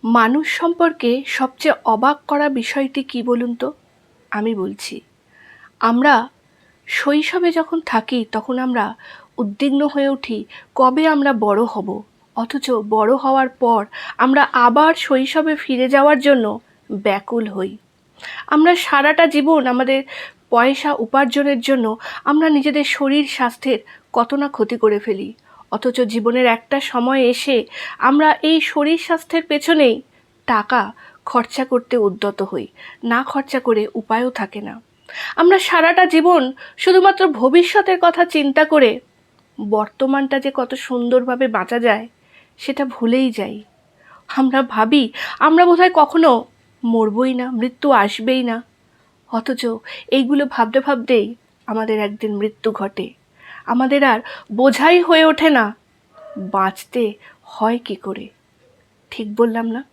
মানুষ সম্পর্কে সবচেয়ে অবাক করা বিষয়টি কী বলুন তো? আমি বলছি। আমরা শৈশবে যখন থাকি তখন আমরা উদ্বিগ্ন হয়ে উঠি কবে আমরা বড় হব। অথচ বড় হওয়ার পর আমরা আবার শৈশবে ফিরে যাওয়ার জন্য ব্যাকুল হই। আমরা সারাটা জীবন আমাদের পয়সা উপার্জনের জন্য আমরা নিজেদের শরীর স্বাস্থ্যের কত না ক্ষতি করে ফেলি। অথচ জীবনের একটা সময় এসে আমরা এই শরীর স্বাস্থ্যের পেছনেই টাকা খরচা করতে উদ্যত হই। না খরচা করে উপায়ও থাকে না। আমরা সারাটা জীবন শুধুমাত্র ভবিষ্যতের কথা চিন্তা করে বর্তমানটা যে কত সুন্দরভাবে বাঁচা যায় সেটা ভুলেই যাই। আমরা ভাবি আমরা বোধহয় কখনো মরবই না, মৃত্যু আসবেই না। অথচ এইগুলো ভাবতে ভাবতেই আমাদের একদিন মৃত্যু ঘটে। আমাদের আর বোঝাই হয়ে ওঠে না বাঁচতে হয় কি করে। ঠিক বললাম না?